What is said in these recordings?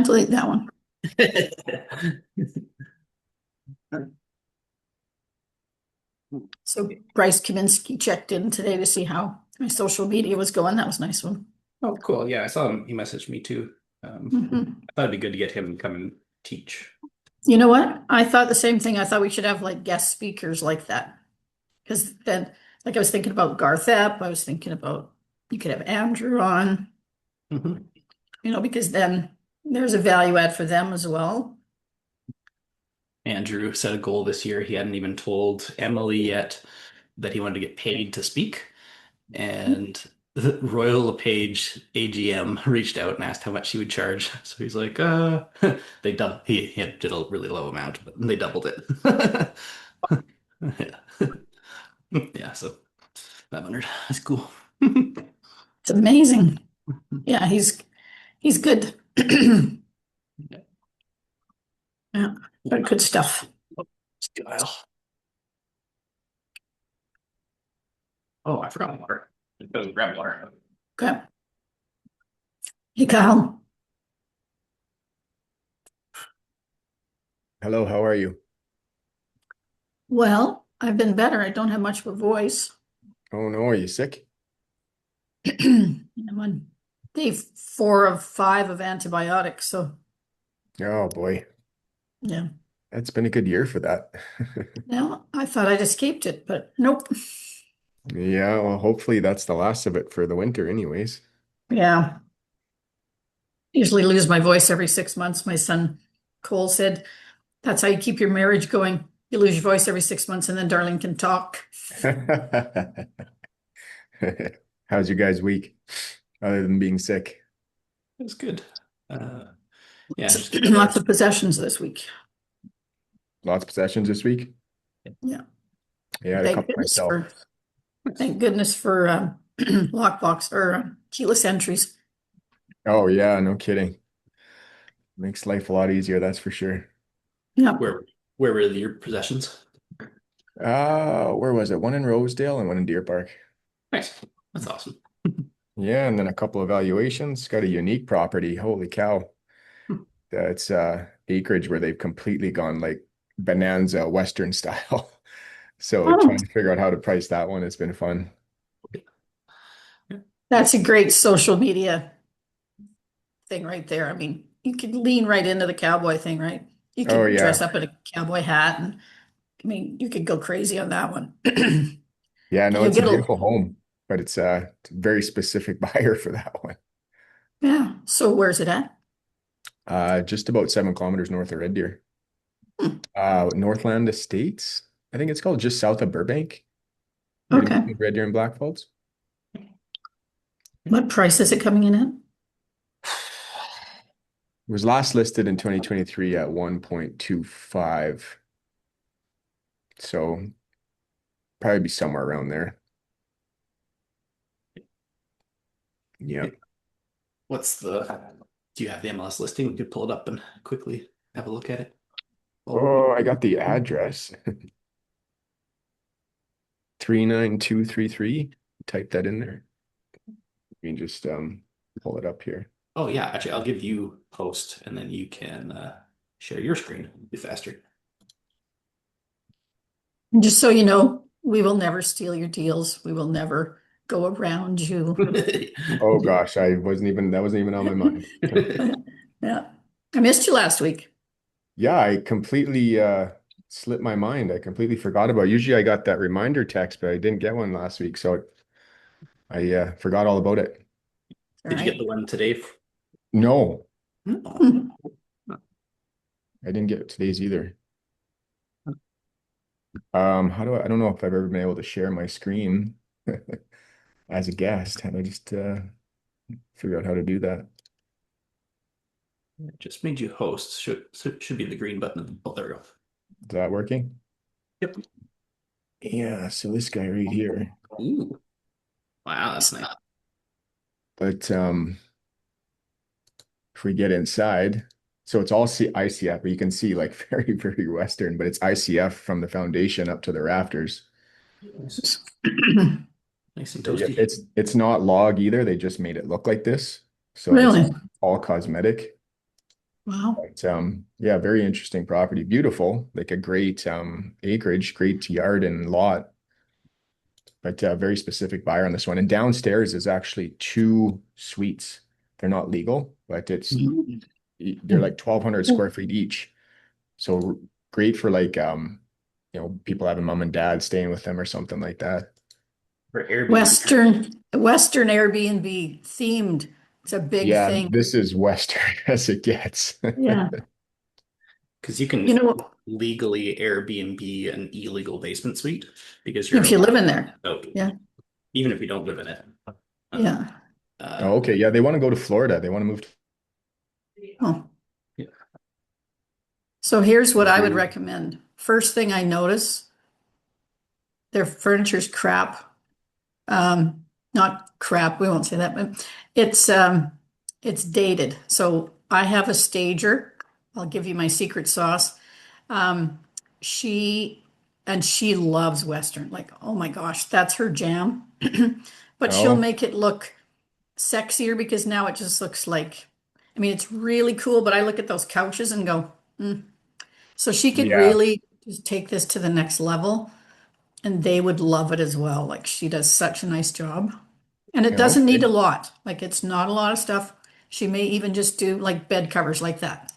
delete that one. So Bryce Kaminsky checked in today to see how my social media was going. That was a nice one. Oh, cool. Yeah, I saw him. He messaged me too. Mhm. I thought it'd be good to get him to come and teach. You know what? I thought the same thing. I thought we should have like guest speakers like that. Because then, like I was thinking about Garth Epp, I was thinking about you could have Andrew on, Mhm. because then there's a value add for them as well. Andrew set a goal this year. He hadn't even told Emily yet that he wanted to get paid to speak. And the Royal LePage AGM reached out and asked how much he would charge. So he's like, they doubled. He did a really low amount, but they doubled it. Yeah. Yeah, so 500. That's cool. It's amazing. Yeah, he's good. Yeah, but good stuff. Kyle. Oh, I forgot water. Go grab water. Okay. Hey, Kyle. Hello, how are you? Well, I've been better. I don't have much of a voice. Oh no, are you sick? I'm on day 4 of 5 of antibiotics. So, Oh boy, yeah. that's been a good year for that. Now, I thought I'd escaped it, but nope. Yeah, well, hopefully that's the last of it for the winter anyways. Yeah. Usually lose my voice every 6 months. My son Cole said, that's how you keep your marriage going. You lose your voice every 6 months and then darling can talk. How's your guys' week other than being sick? It was good. Uh, yeah, So, just gotta. lots of possessions this week. Lots of possessions this week? Yeah. Yeah, I had a Thank couple goodness myself. for thank goodness for lockbox or keyless entries. Oh yeah, no kidding. Makes life a lot easier, that's for sure. Yeah. Where were your possessions? Where was it? One in Rosedale and one in Deer Park. Nice. That's awesome. Yeah, and then a couple of valuations. Got a unique property. Holy cow. That's acreage where they've completely gone like bonanza Western style. So Oh, trying to figure out how to price that one, it's been fun. Yeah. that's a great social media thing right there. I mean, you could lean right into the cowboy thing, right? You Oh could dress yeah. up in a cowboy hat and I mean, you could go crazy on that one. Yeah, no, You'll it's a get a beautiful home, but it's a very specific buyer for that one. yeah. So where's it at? Just about 7 kilometers north of Red Deer. Hmm. Northland Estates, I think it's called, just south of Burbank, right in Okay. between Red Deer and Black Falls. What price is it coming in at? It was last listed in 2023 at 1.25. So probably be somewhere around there. Yeah. What's the? Do you have the MLS listing? We could pull it up and quickly have a look at it. Oh, Oh, I got the address. 39233. Type that in there. You can just pull it up here. oh yeah. Actually, I'll give you post, and then you can share your screen. It'll be faster. And just so you know, we will never steal your deals. We will never go around you. Oh gosh, I wasn't even that wasn't even on my mind. Yeah. I missed you last week. Yeah, I completely slipped my mind. I completely forgot about it. Usually I got that reminder text, but I didn't get one last week, so I forgot all about it. All Did you get right. the one today? No, No. I didn't get today's either. How do I don't know if I've ever been able to share my screen as a guest. How do I just figure out how to do that? It just made you host. Should be the green button. Oh, there we go. Is that working? Yep. Yeah, so this guy right here. Ooh. Wow, that's nice. But if we get inside, so it's all ICF, but you can see like very, very Western, but it's ICF from the foundation up to the rafters. Nice, nice and Yeah, toasty. it's not log either. They just made it look like this. So it's Really? all cosmetic. Wow. But yeah, very interesting property. Beautiful, like a great acreage, great yard and lot, but very specific buyer on this one. And downstairs is actually two suites. They're not legal, but Mhm. they're like 1,200 square feet each. So great for like people having mom and dad staying with them or something like that. For Airbnb. Western Airbnb themed. It's a big Yeah, thing. this is Western as it gets. Yeah. Because you can You know, legally Airbnb an illegal basement suite because you're if you live allowed in there. out, Yeah. even if you don't live in it. Um, Yeah. Oh, uh, okay. Yeah, they want to go to Florida. They want to move to Oh, yeah. so here's what I would very. recommend. First thing I notice, their furniture's crap. Not crap, we won't say that, but it's dated. So I have a stager. I'll give you my secret sauce. Um, she she loves Western. Like, oh my gosh, that's her jam. But she'll Oh, make it look sexier because now it just looks like, I mean, it's really cool, but I look at those couches and go, "Mm." So she could yeah. really just take this to the next level and they would love it as well. Like she does such a nice job. And it doesn't need a Okay. lot. Like it's not a lot of stuff. She may even just do like bed covers like that.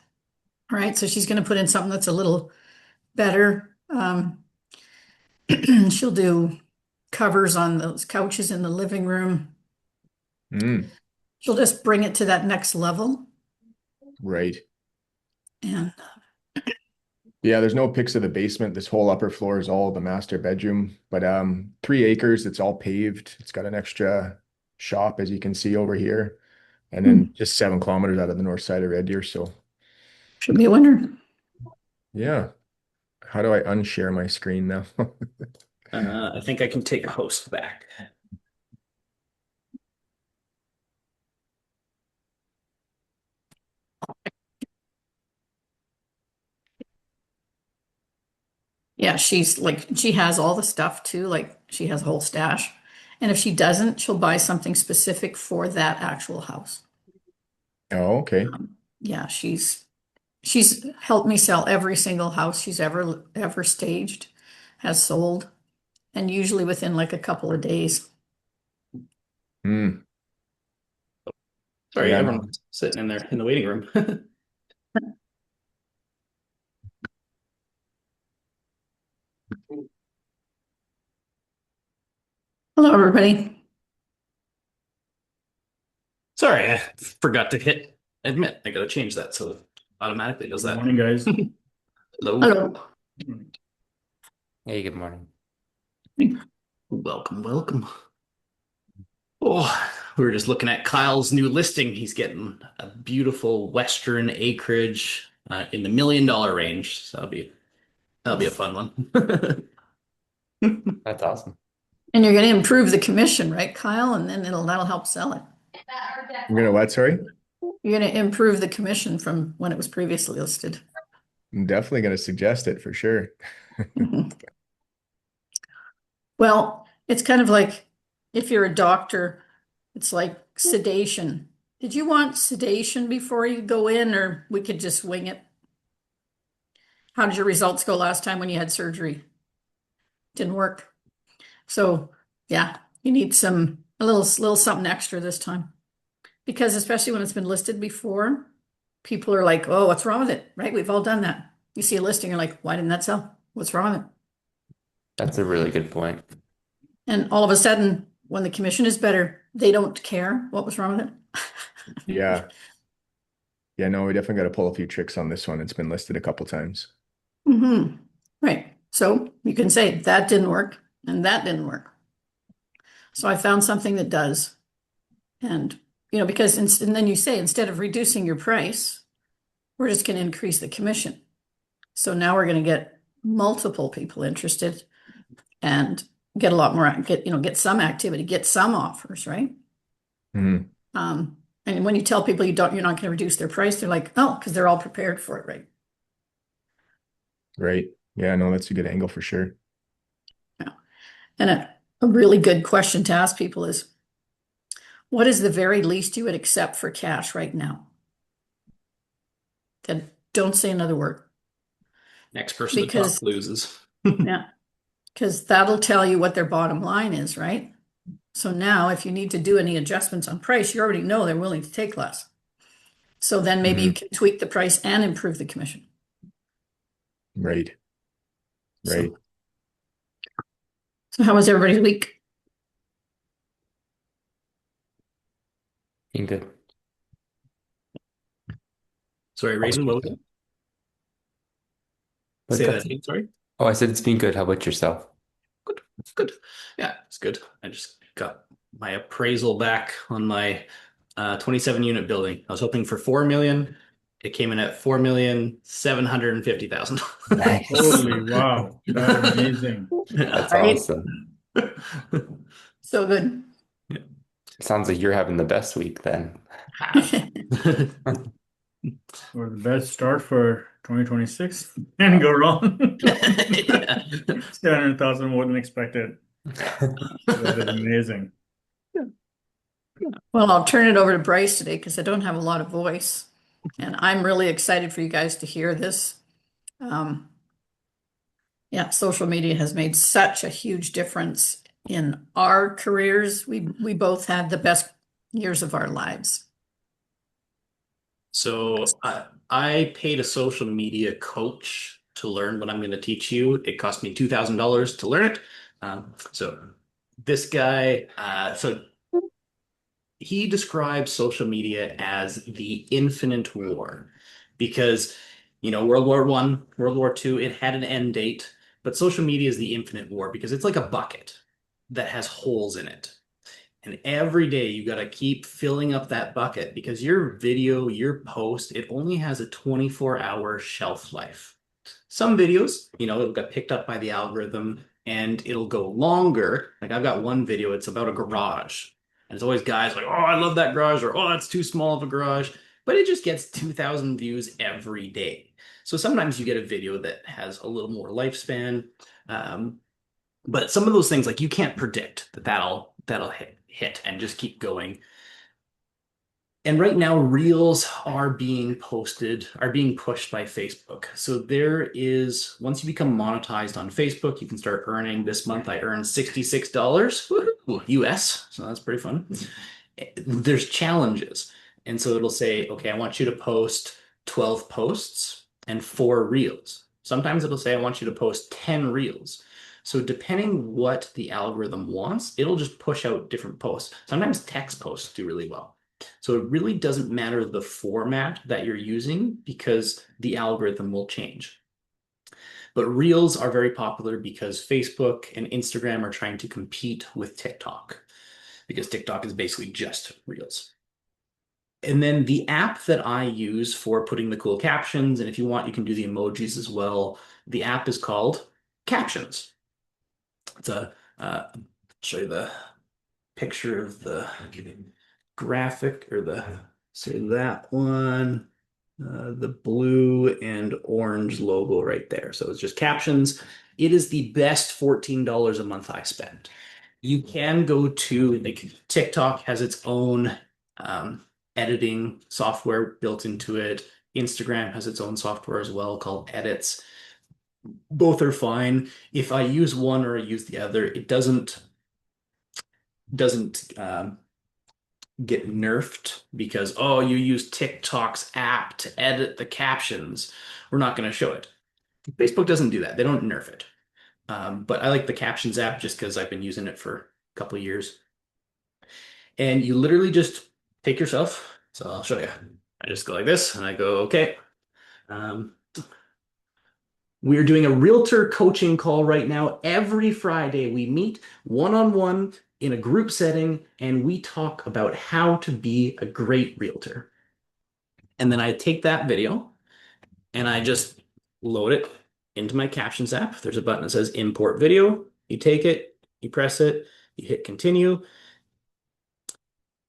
All right. So she's going to put in something that's a little better. She'll do covers on those couches in the living room. Mm, She'll just bring it to that next level. right. And Yeah, there's no pics of the basement. This whole upper floor is all the master bedroom, but 3 acres, it's all paved. It's got an extra shop, as you can see over here, and then just 7 kilometers out of the north side of Red Deer. So should be a winner. yeah. How do I unshare my screen now? I think I can take a host back. Yeah, she's like, she has all the stuff too. Like she has a whole stash. And if she doesn't, she'll buy something specific for that actual house. Oh, okay. Yeah, she's helped me sell every single house she's ever staged, has sold, and usually within like a couple of days. Hmm. Sorry, Yeah, no. everyone's sitting in there in the waiting room. Hello, everybody. Sorry, I forgot to hit admit. I gotta change that so it automatically does Good that. morning, guys. Hello. Hello. Hey, good morning. Welcome, welcome. Oh, we were just looking at Kyle's new listing. He's getting a beautiful western acreage in the $1 million range. So that'll be a fun one. That's awesome. And you're going to improve the commission, right, Kyle? And then that'll help sell it. I'm gonna what? Sorry? You're going to improve the commission from when it was previously listed. I'm definitely gonna suggest it for sure. Well, it's kind of like if you're a doctor, it's like sedation. Did you want sedation before you go in, or we could just wing it? How did your results go last time when you had surgery? Didn't work. So, yeah, you need a little something extra this time. Because especially when it's been listed before, people are like, "Oh, what's wrong with it?" Right? We've all done that. You see a listing, you're like, "Why didn't that sell? What's wrong with it?" That's a really good point. And all of a sudden, when the commission is better, they don't care what was wrong with it. Yeah. Yeah, no, we definitely got to pull a few tricks on this one. It's been listed a couple times. Right. So you can say that didn't work and that didn't work. So I found something that does. And, because, and then you say, instead of reducing your price, we're just going to increase the commission. So now we're going to get multiple people interested and get a lot more, get some activity, get some offers, right? Mhm. And when you tell people you're not going to reduce their price, they're like, oh, because they're all prepared for it, right? Right. Yeah, no, that's a good angle for sure. Yeah. And a really good question to ask people is, what is the very least you would accept for cash right now? And don't say another word Next person to because, talk loses. yeah, because that'll tell you what their bottom line is, right? So now if you need to do any adjustments on price, you already know they're willing to take less. So then maybe you Mhm. can tweak the price and improve the commission. Right. Right. So how was everybody's week? Being good. Sorry, Raiden, what was it? But Say that that's, again, sorry. oh, I said it's been good. How about yourself? Good, good. Yeah, it's good. I just got my appraisal back on my 27 unit building. I was hoping for 4 million. It came in at 4,750,000. Nice. Holy wow, that's amazing. Yeah. That's Right? awesome. So good. Sounds like you're having the best week then. Have. Or the best start for 2026. Can't go wrong. Yeah. 700,000 more than expected. That is amazing. Well, I'll turn it over to Bryce today because I don't have a lot of voice. And I'm really excited for you guys to hear this. Um, yeah, social media has made such a huge difference in our careers. We both had the best years of our lives. So I paid a social media coach to learn what I'm going to teach you. It cost me $2,000 to learn it. So this guy, so he describes social media as the infinite war because, World War One, World War Two, it had an end date, but social media is the infinite war because it's like a bucket that has holes in it. And every day you got to keep filling up that bucket because your video, your post, it only has a 24-hour shelf life. Some videos, it'll get picked up by the algorithm and it'll go longer. Like I've got one video, it's about a garage. And it's always guys like, oh, I love that garage, or oh, that's too small of a garage. But it just gets 2,000 views every day. So sometimes you get a video that has a little more lifespan. Um, but some of those things, like you can't predict that'll hit and just keep going. And right now, reels are being pushed by Facebook. So there is, once you become monetized on Facebook, you can start earning. This month, I earned $66 US, so that's pretty fun. There's challenges. And so it'll say, okay, I want you to post 12 posts and 4 reels. Sometimes it'll say, I want you to post 10 reels. So depending what the algorithm wants, it'll just push out different posts. Sometimes text posts do really well. So it really doesn't matter the format that you're using because the algorithm will change. But Reels are very popular because Facebook and Instagram are trying to compete with TikTok because TikTok is basically just Reels. And then the app that I use for putting the cool captions, and if you want, you can do the emojis as well. The app is called Captions. It's show you the picture of the graphic or say that one, the blue and orange logo right there. So it's just captions. It is the best $14 a month I spend. You can go to like TikTok has its own editing software built into it. Instagram has its own software as well called Edits. Both are fine. If I use one or I use the other, it doesn't get nerfed because, oh, you use TikTok's app to edit the captions. We're not going to show it. Facebook doesn't do that. They don't nerf it. But I like the captions app just because I've been using it for a couple of years. And you literally just take yourself. So I'll show you. I just go like this and I go, okay. Um, we're doing a realtor coaching call right now. Every Friday, we meet one-on-one in a group setting and we talk about how to be a great realtor. And then I take that video and I just load it into my captions app. There's a button that says import video. You take it, you press it, you hit continue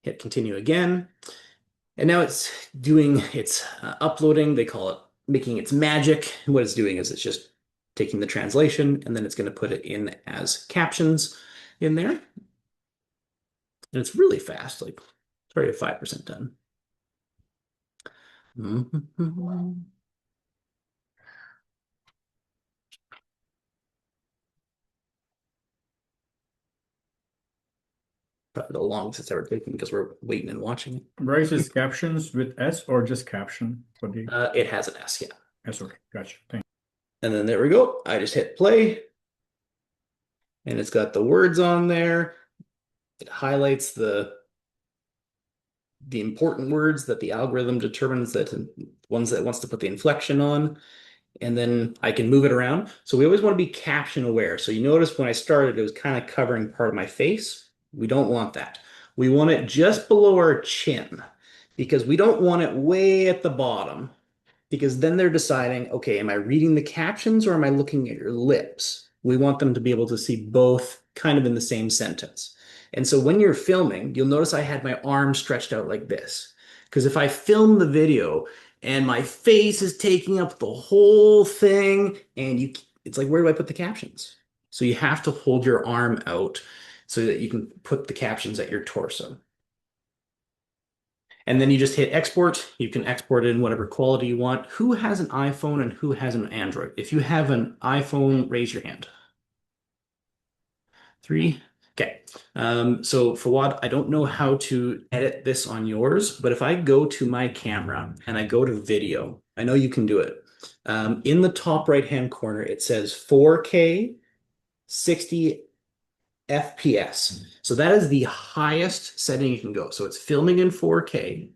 again. And now it's uploading. They call it making its magic. And what it's doing is it's just taking the translation and then it's going to put it in as captions in there. And it's really fast, like it's already 5% done. Mhm. Probably the longest it's ever taken because we're waiting and watching it. Bryce is captions with S or just caption for the It has an S, yeah. S. Okay, gotcha. Thank And then there we go. I just hit play and it's got the words on there. It highlights the important words that the algorithm determines that ones that it wants to put the inflection on. And then I can move it around. So we always want to be caption aware. So you notice when I started, it was kind of covering part of my face. We don't want that. We want it just below our chin because we don't want it way at the bottom because then they're deciding, okay, am I reading the captions or am I looking at your lips? We want them to be able to see both kind of in the same sentence. And so when you're filming, you'll notice I had my arm stretched out like this. Because if I film the video and my face is taking up the whole thing, and it's like, where do I put the captions? So you have to hold your arm out so that you can put the captions at your torso. And then you just hit export. You can export it in whatever quality you want. Who has an iPhone and who has an Android? If you have an iPhone, raise your hand. 3. Okay. So Fawad, I don't know how to edit this on yours, but if I go to my camera and I go to video, I know you can do it. In the top right-hand corner, it says 4K 60 FPS. So that is the highest setting you can go. So it's filming in 4K.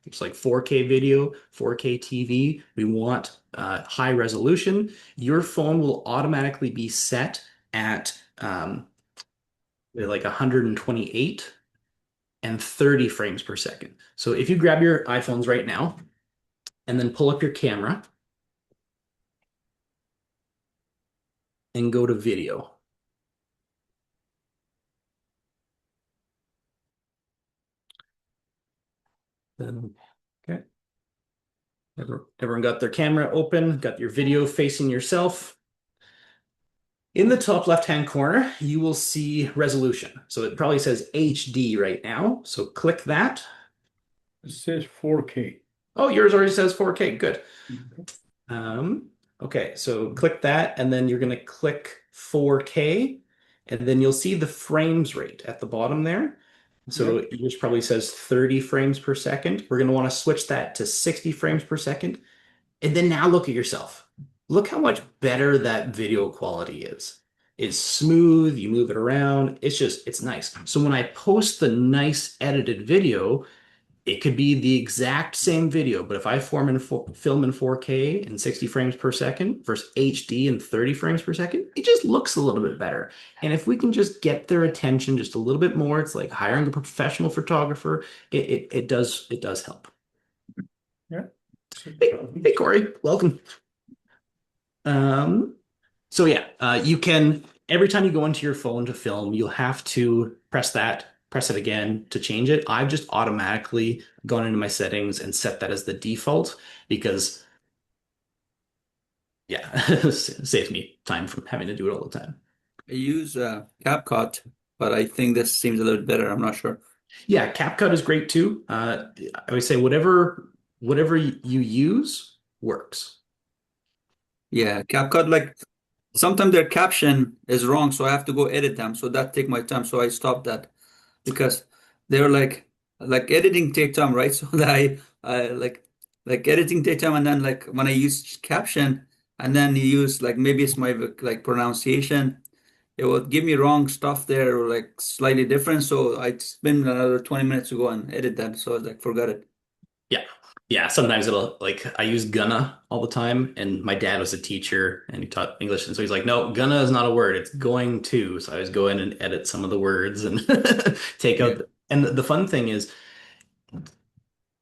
It's like 4K video, 4K TV. We want high resolution. Your phone will automatically be set at like 128 and 30 frames per second. So if you grab your iPhones right now and then pull up your camera and go to video. Then, okay. Everyone got their camera open, got your video facing yourself. In the top left-hand corner, you will see resolution. So it probably says HD right now. So click that. you. It says 4K. Oh, yours already says 4K. Good. Okay. Okay, so click that, and then you're going to click 4K, and then you'll see the frames rate at the bottom there. So yours probably says 30 frames per second. We're going to want to switch that to 60 frames per second. And then now look at yourself. Look how much better that video quality is. It's smooth, you move it around. It's nice. So when I post the nice edited video, it could be the exact same video, but if I film in 4K and 60 frames per second versus HD and 30 frames per second, it just looks a little bit better. And if we can just get their attention just a little bit more, it's like hiring a professional photographer. It does help. Yeah. Hey Corey, welcome. So yeah, you can every time you go into your phone to film, you'll have to press it again to change it. I've just automatically gone into my settings and set that as the default because yeah, it saves me time from having to do it all the time. I use CapCut, but I think this seems a little better. I'm not sure. Yeah, CapCut is great too. I would say whatever you use works. Yeah, CapCut, like sometimes their caption is wrong, so I have to go edit them. So that take my time. So I stopped that because they're like editing take time, right? So that I like editing take time, and then like when I use caption, and then you use like maybe it's my like pronunciation, it will give me wrong stuff there or like slightly different. So I spend another 20 minutes to go and edit that. So I like forgot it. Yeah. Yeah, sometimes it'll like I use gonna all the time, and my dad was a teacher and he taught English, and so he's like, no, gonna is not a word, it's going to. So I always go in and edit some of the words and take Yeah. out. And the fun thing is,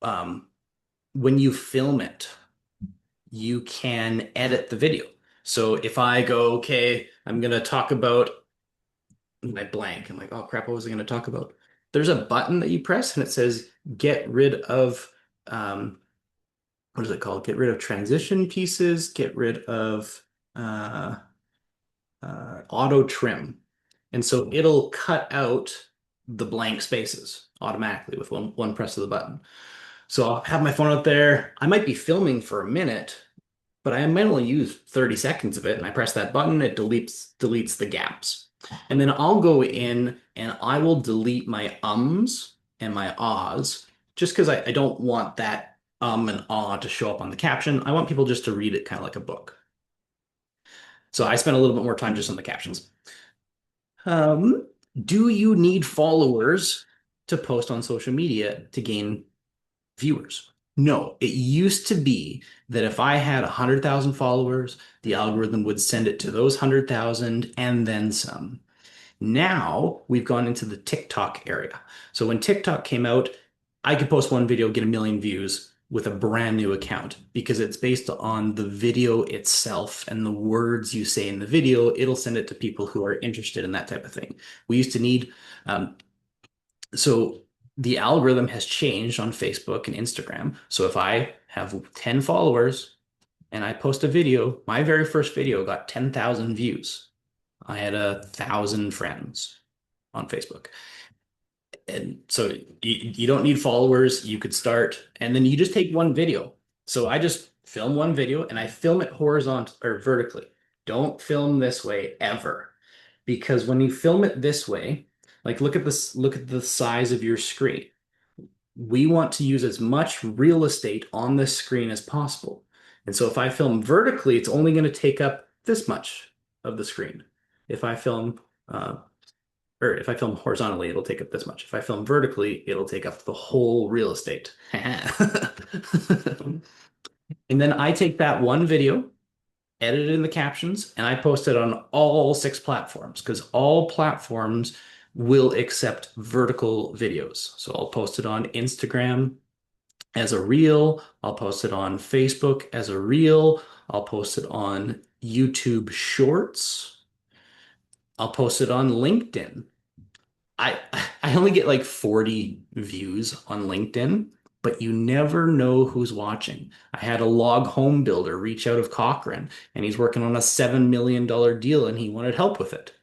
um, when you film it, you can edit the video. So if I go, okay, I'm gonna talk about I blank. I'm like, oh crap, what was I gonna talk about? There's a button that you press and it says get rid of what is it called? Get rid of transition pieces, get rid of uh, auto trim. And so it'll cut out the blank spaces automatically with one press of the button. So I'll have my phone out there. I might be filming for a minute, but I might only use 30 seconds of it. And I press that button, it deletes the gaps. And then I'll go in and I will delete my ums and my ahs just because I don't want that and ah to show up on the caption. I want people just to read it kind of like a book. So I spend a little bit more time just on the captions. Um, do you need followers to post on social media to gain viewers? No, it used to be that if I had 100,000 followers, the algorithm would send it to those 100,000 and then some. Now we've gone into the TikTok area. So when TikTok came out, I could post one video, get a million views with a brand new account because it's based on the video itself and the words you say in the video. It'll send it to people who are interested in that type of thing. We used to need, um, so the algorithm has changed on Facebook and Instagram. So if I have 10 followers and I post a video, my very first video got 10,000 views. I had 1,000 friends on Facebook. And so you don't need followers. You could start, and then you just take one video. So I just film one video and I film it horizontal or vertically. Don't film this way ever. Because when you film it this way, like look at this, look at the size of your screen. We want to use as much real estate on this screen as possible. And so if I film vertically, it's only going to take up this much of the screen. If I film or if I film horizontally, it'll take up this much. If I film vertically, it'll take up the whole real estate. And then I take that one video, edit it in the captions, and I post it on all 6 platforms because all platforms will accept vertical videos. So I'll post it on Instagram as a reel. I'll post it on Facebook as a reel. I'll post it on YouTube Shorts. I'll post it on LinkedIn. I I only get like 40 views on LinkedIn, but you never know who's watching. I had a log home builder reach out of Cochrane, and he's working on a $7 million deal, and he wanted help with it.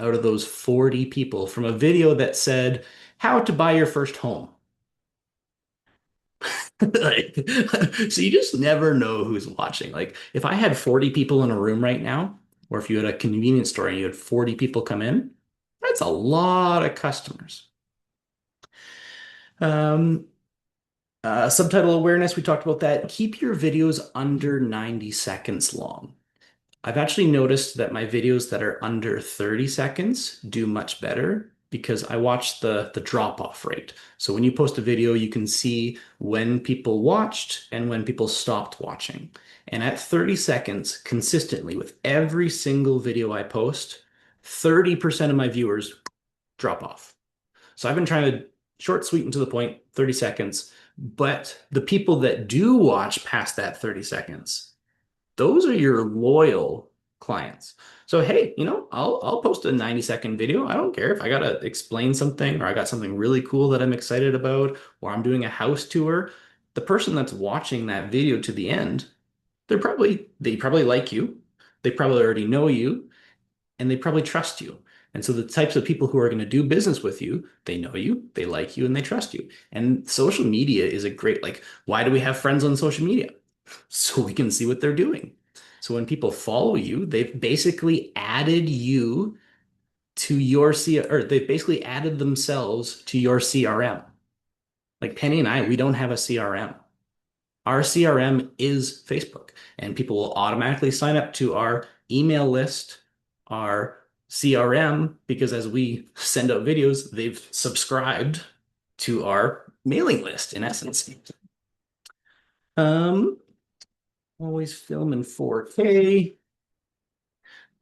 Out of those 40 people from a video that said how to buy your first home. Like, so you just never know who's watching. Like if I had 40 people in a room right now, or if you had a convenience store and you had 40 people come in, that's a lot of customers. Um, Subtitle awareness, we talked about that. Keep your videos under 90 seconds long. I've actually noticed that my videos that are under 30 seconds do much better because I watch the drop-off rate. So when you post a video, you can see when people watched and when people stopped watching. And at 30 seconds, consistently with every single video I post, 30% of my viewers drop off. So I've been trying to short, sweet, and to the point, 30 seconds. But the people that do watch past that 30 seconds, those are your loyal clients. So hey, I'll post a 90-second video. I don't care if I gotta explain something or I got something really cool that I'm excited about, or I'm doing a house tour. The person that's watching that video to the end, they probably like you. They probably already know you and they probably trust you. And so the types of people who are going to do business with you, they know you, they like you, and they trust you. And social media is a great, like, why do we have friends on social media? So we can see what they're doing. So when people follow you, they've basically added you to your or they've basically added themselves to your CRM. Like Penny and I, we don't have a CRM. Our CRM is Facebook, and people will automatically sign up to our email list, our CRM, because as we send out videos, they've subscribed to our mailing list in essence. Um, Always film in 4K.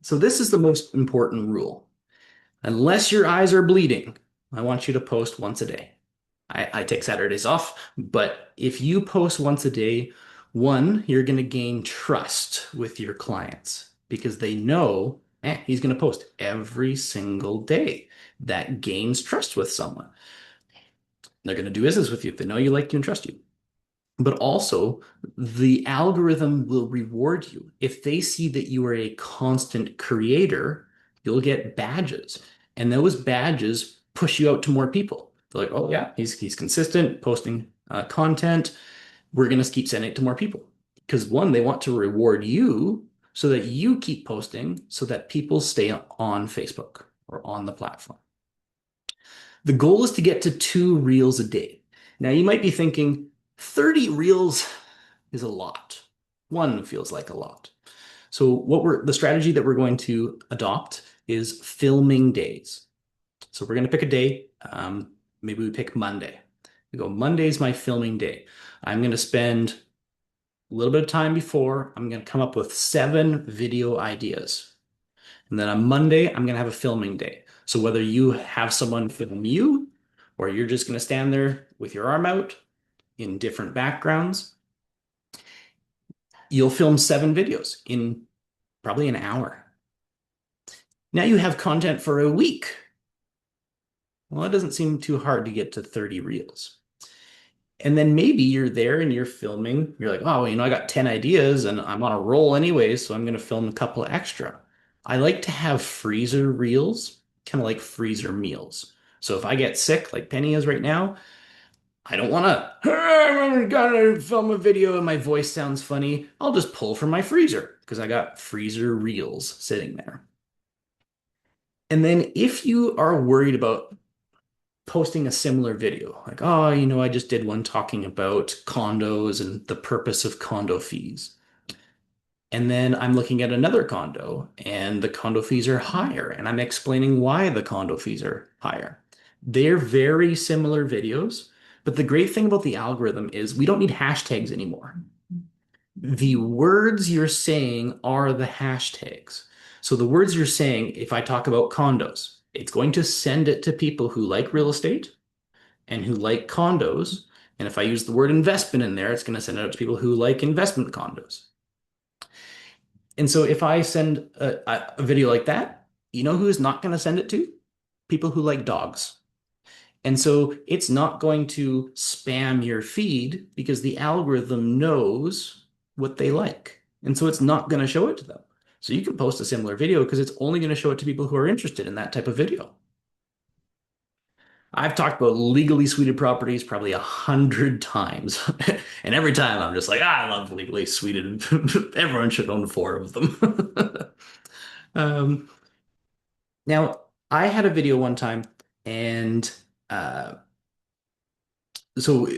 So this is the most important rule. Unless your eyes are bleeding, I want you to post once a day. I take Saturdays off, but if you post once a day, one, you're going to gain trust with your clients because they know, he's going to post every single day. That gains trust with someone. They're going to do business with you if they know you, like you, and trust you. But also, the algorithm will reward you. If they see that you are a constant creator, you'll get badges. And those badges push you out to more people. They're like, oh yeah, he's consistent, posting content, we're going to keep sending it to more people. Because one, they want to reward you so that you keep posting so that people stay on Facebook or on the platform. The goal is to get to 2 reels a day. Now, you might be thinking 30 reels is a lot. One feels like a lot. So the strategy that we're going to adopt is filming days. So we're going to pick a day. Maybe we pick Monday. We go, Monday's my filming day. I'm going to spend a little bit of time before. I'm going to come up with 7 video ideas. And then on Monday, I'm going to have a filming day. So whether you have someone film you or you're just going to stand there with your arm out in different backgrounds, you'll film 7 videos in probably an hour. Now you have content for a week. Well, it doesn't seem too hard to get to 30 reels. And then maybe you're there and you're filming. You're like, oh, I got 10 ideas and I'm on a roll anyway, so I'm going to film a couple extra. I like to have freezer reels, kind of like freezer meals. So if I get sick, like Penny is right now, I don't want to, I'm gonna film a video and my voice sounds funny. I'll just pull from my freezer because I got freezer reels sitting there. And then if you are worried about posting a similar video, like, oh, I just did one talking about condos and the purpose of condo fees. And then I'm looking at another condo and the condo fees are higher, and I'm explaining why the condo fees are higher. They're very similar videos, but the great thing about the algorithm is we don't need hashtags anymore. The words you're saying are the hashtags. So the words you're saying, if I talk about condos, it's going to send it to people who like real estate and who like condos. And if I use the word investment in there, it's going to send it out to people who like investment condos. And so if I send a video like that, you know who's not going to send it to? People who like dogs. And so it's not going to spam your feed because the algorithm knows what they like. And so it's not going to show it to them. So you can post a similar video because it's only going to show it to people who are interested in that type of video. I've talked about legally suited properties probably 100 times. And every time I'm just like, I love legally suited. Everyone should own 4 of them. Um, Now, I had a video one time, and uh, so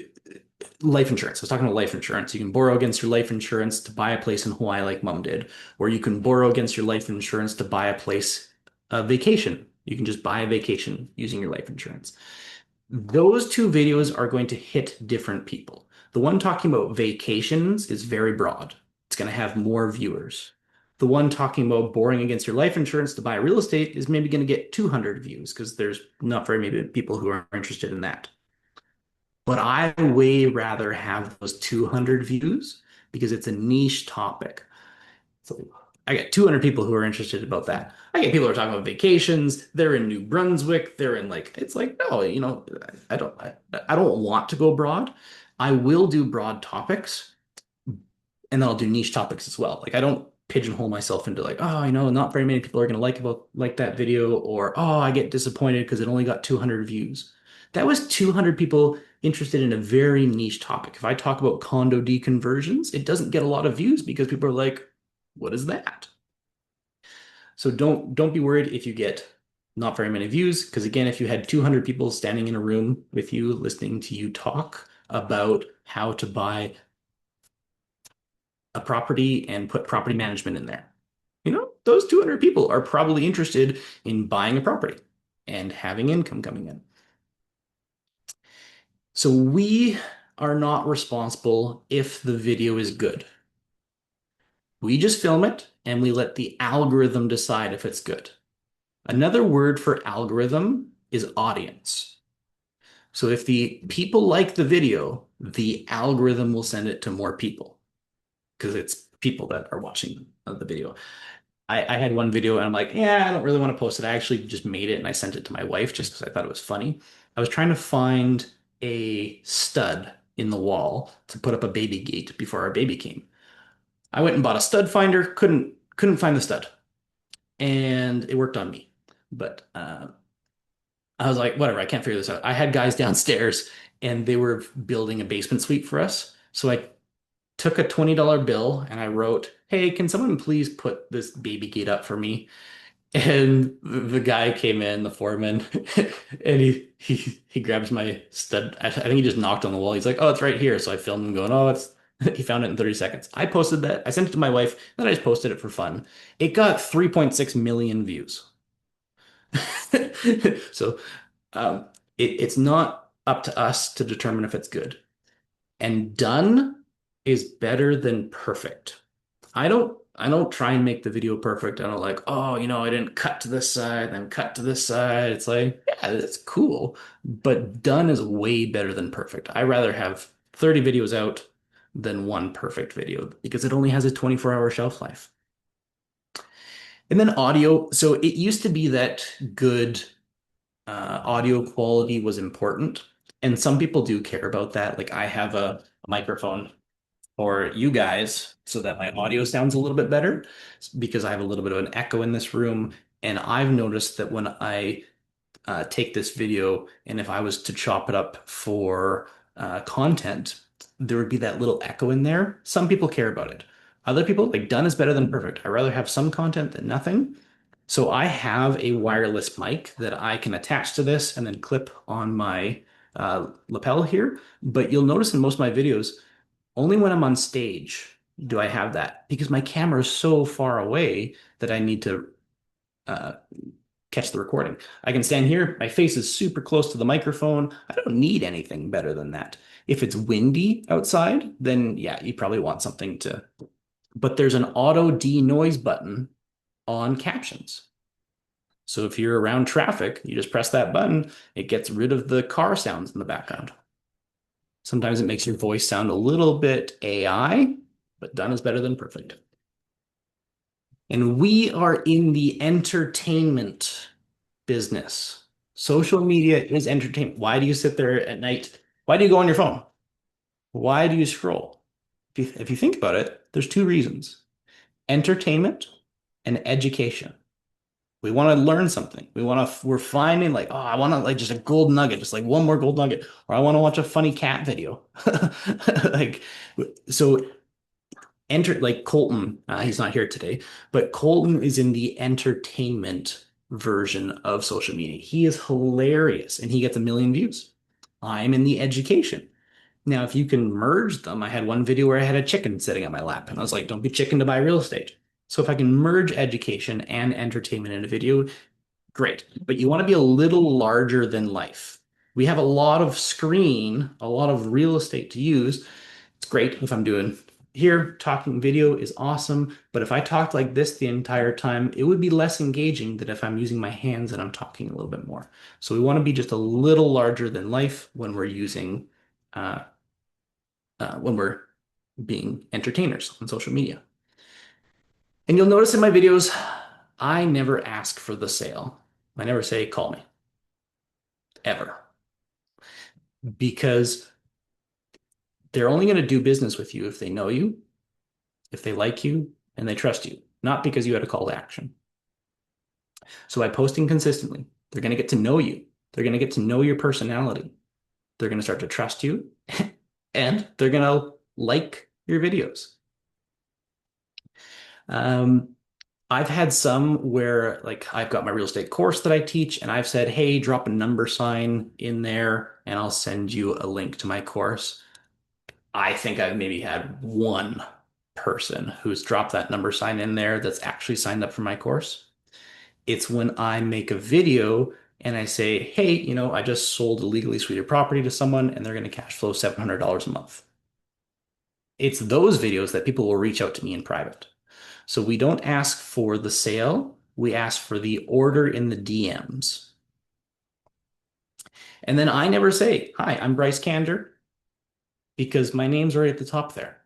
life insurance. I was talking about life insurance. You can borrow against your life insurance to buy a place in Hawaii, like Mom did, or you can borrow against your life insurance to buy a place, a vacation. You can just buy a vacation using your life insurance. Those 2 videos are going to hit different people. The one talking about vacations is very broad. It's going to have more viewers. The one talking about borrowing against your life insurance to buy real estate is maybe going to get 200 views because there's not very many people who are interested in that. But I way rather have those 200 views because it's a niche topic. So I get 200 people who are interested about that. I get people who are talking about vacations. They're in New Brunswick. They're in it's like, no, I don't want to go broad. I will do broad topics and then I'll do niche topics as well. Like I don't pigeonhole myself into like, oh, not very many people are going to like that video, or oh, I get disappointed because it only got 200 views. That was 200 people interested in a very niche topic. If I talk about condo deconversions, it doesn't get a lot of views because people are like, what is that? So don't be worried if you get not very many views, because again, if you had 200 people standing in a room with you listening to you talk about how to buy a property and put property management in there, those 200 people are probably interested in buying a property and having income coming in. So we are not responsible if the video is good. We just film it and we let the algorithm decide if it's good. Another word for algorithm is audience. So if the people like the video, the algorithm will send it to more people because it's people that are watching the video. I had one video and I'm like, yeah, I don't really want to post it. I actually just made it and I sent it to my wife just because I thought it was funny. I was trying to find a stud in the wall to put up a baby gate before our baby came. I went and bought a stud finder, couldn't find the stud, and it worked on me. But I was like, whatever, I can't figure this out. I had guys downstairs and they were building a basement suite for us. So I took a $20 bill and I wrote, "Hey, can someone please put this baby gate up for me?" And the guy came in, the foreman, and he grabs my stud. I think he just knocked on the wall. He's like, "Oh, it's right here." So I filmed him going, "Oh, it's." He found it in 30 seconds. I posted that. I sent it to my wife. Then I just posted it for fun. It got 3.6 million views. So um, it's not up to us to determine if it's good. And done is better than perfect. I don't try and make the video perfect. I don't like, oh, I didn't cut to this side, then cut to this side. It's like, yeah, it's cool, but done is way better than perfect. I rather have 30 videos out than one perfect video because it only has a 24-hour shelf life. And then audio. So it used to be that good audio quality was important, and some people do care about that. Like I have a microphone for you guys so that my audio sounds a little bit better because I have a little bit of an echo in this room. And I've noticed that when I take this video and if I was to chop it up for content, there would be that little echo in there. Some people care about it. Other people, like done is better than perfect. I'd rather have some content than nothing. So I have a wireless mic that I can attach to this and then clip on my lapel here. But you'll notice in most of my videos, only when I'm on stage do I have that because my camera is so far away that I need to uh, catch the recording. I can stand here, my face is super close to the microphone. I don't need anything better than that. If it's windy outside, then yeah, you probably want something to. But there's an auto denoise button on captions. So if you're around traffic, you just press that button, it gets rid of the car sounds in the background. Sometimes it makes your voice sound a little bit AI, but done is better than perfect. And we are in the entertainment business. Social media is entertainment. Why do you sit there at night? Why do you go on your phone? Why do you scroll? If you think about it, there's two reasons: entertainment and education. We want to learn something. We're finding like, oh, I want to like just a gold nugget, just like one more gold nugget, or I want to watch a funny cat video. Like, so enter like Colton, he's not here today, but Colton is in the entertainment version of social media. He is hilarious and he gets 1 million views. I'm in the education. Now, if you can merge them, I had one video where I had a chicken sitting on my lap, and I was like, don't be chicken to buy real estate. So if I can merge education and entertainment in a video, great. But you want to be a little larger than life. We have a lot of screen, a lot of real estate to use. It's great if I'm doing here, talking video is awesome. But if I talked like this the entire time, it would be less engaging than if I'm using my hands and I'm talking a little bit more. So we want to be just a little larger than life when we're using when we're being entertainers on social media. And you'll notice in my videos, I never ask for the sale. I never say, call me, ever. Because they're only going to do business with you if they know you, if they like you, and they trust you, not because you had a call to action. So by posting consistently, they're going to get to know you. They're going to get to know your personality. They're going to start to trust you, and they're going to like your videos. I've had some where like I've got my real estate course that I teach and I've said, hey, drop a number sign in there and I'll send you a link to my course. I think I've maybe had one person who's dropped that number sign in there that's actually signed up for my course. It's when I make a video and I say, hey, I just sold a legally suited property to someone and they're going to cash flow $700 a month. It's those videos that people will reach out to me in private. So we don't ask for the sale, we ask for the order in the DMs. And then I never say, hi, I'm Bryce Kander, because my name's right at the top there.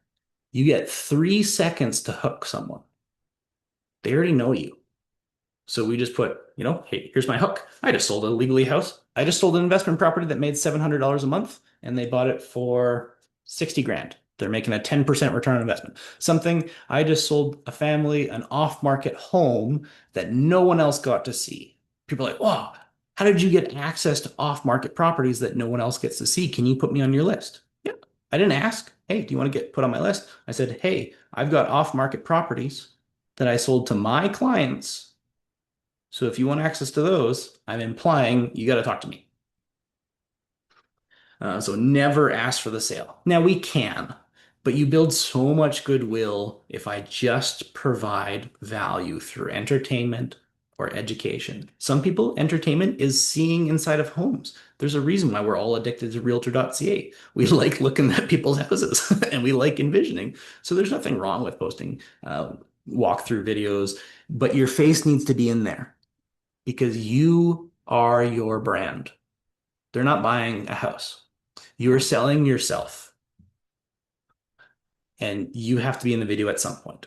You get 3 seconds to hook someone. They already know you. So we just put, hey, here's my hook. I just sold a legally house. I just sold an investment property that made $700 a month and they bought it for 60 grand. They're making a 10% return on investment. Something I just sold a family an off-market home that no one else got to see. People are like, wow, How did you get access to off-market properties that no one else gets to see? Can you put me on your list? Yeah. I didn't ask, hey, do you want to get put on my list? I said, hey, I've got off-market properties that I sold to my clients. So if you want access to those, I'm implying you got to talk to me. So never ask for the sale. Now we can, but you build so much goodwill if I just provide value through entertainment or education. Some people, entertainment is seeing inside of homes. There's a reason why we're all addicted to realtor.ca. We like looking at people's houses and we like envisioning. So there's nothing wrong with posting walkthrough videos, but your face needs to be in there because you are your brand. They're not buying a house. You're selling yourself and you have to be in the video at some point.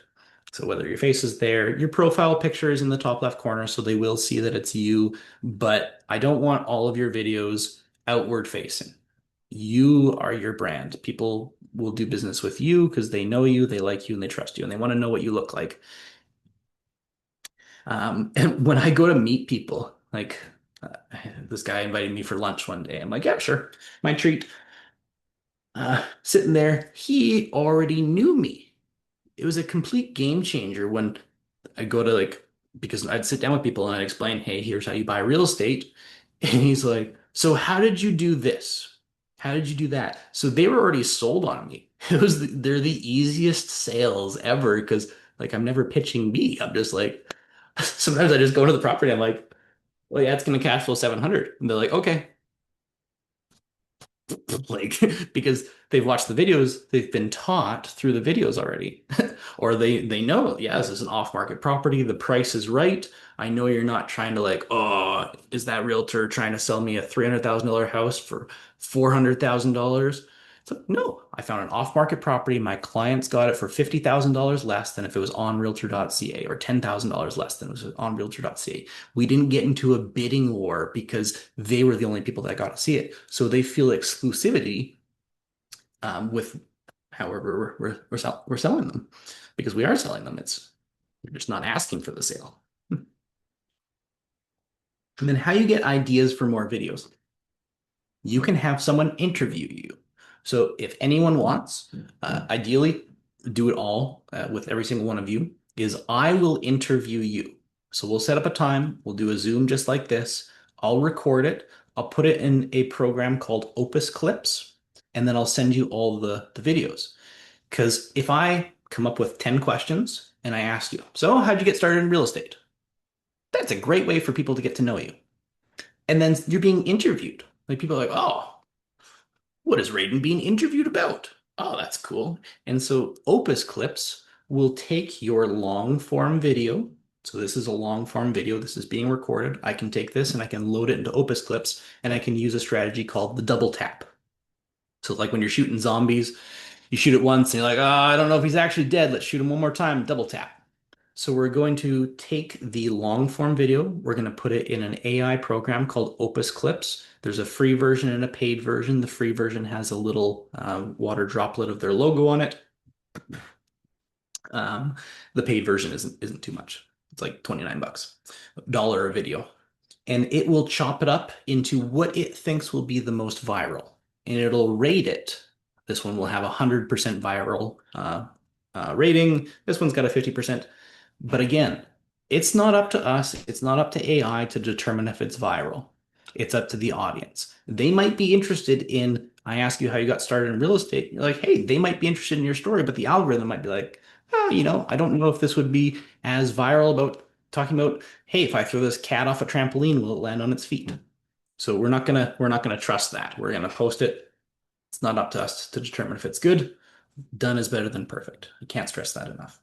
So whether your face is there, your profile picture is in the top left corner, so they will see that it's you. But I don't want all of your videos outward facing. You are your brand. People will do business with you because they know you, they like you, and they trust you, and they want to know what you look like. And when I go to meet people, like uh, this guy invited me for lunch one day, I'm like, yeah, sure, my treat. Sitting there, he already knew me. It was a complete game changer when I go to like, because I'd sit down with people and I'd explain, hey, here's how you buy real estate. And he's like, so how did you do this? How did you do that? So they were already sold on me. They're the easiest sales ever because like I'm never pitching me. I'm just like, sometimes I just go to the property. I'm like, well, yeah, it's going to cash flow 700. And they're like, okay. Like because they've watched the videos, they've been taught through the videos already. Or they know, yeah, this is an off-market property, the price is right. I know you're not trying to like, oh, is that realtor trying to sell me a $300,000 house for $400,000? It's like, no, I found an off-market property. My clients got it for $50,000 less than if it was on realtor.ca or $10,000 less than it was on realtor.ca. We didn't get into a bidding war because they were the only people that got to see it. So they feel exclusivity with however we're selling them because we are selling them. You're just not asking for the sale. And then how you get ideas for more videos. You can have someone interview you. So if anyone wants, ideally do it all with every single one of you, is I will interview you. So we'll set up a time, we'll do a Zoom just like this. I'll record it, I'll put it in a program called Opus Clips, and then I'll send you all the videos. Because if I come up with 10 questions and I ask you, so how'd you get started in real estate? That's a great way for people to get to know you. And then you're being interviewed. Like people are like, oh, what is Raiden being interviewed about? Oh, that's cool. And so Opus Clips will take your long form video. So this is a long form video. This is being recorded. I can take this and I can load it into Opus Clips and I can use a strategy called the double tap. So like when you're shooting zombies, you shoot it once and you're like, oh, I don't know if he's actually dead. Let's shoot him one more time, double tap. So we're going to take the long form video, we're going to put it in an AI program called Opus Clips. There's a free version and a paid version. The free version has a little water droplet of their logo on it. The paid version isn't too much. It's like 29 bucks, dollar a video. And it will chop it up into what it thinks will be the most viral. And it'll rate it. This one will have a 100% viral rating. This one's got a 50%. But again, it's not up to us. It's not up to AI to determine if it's viral. It's up to the audience. They might be interested in, I ask you how you got started in real estate. You're like, hey, they might be interested in your story, but the algorithm might be like, oh, I don't know if this would be as viral about talking about, hey, if I throw this cat off a trampoline, will it land on its feet? So we're not gonna trust that. We're gonna post it. It's not up to us to determine if it's good. Done is better than perfect. I can't stress that enough.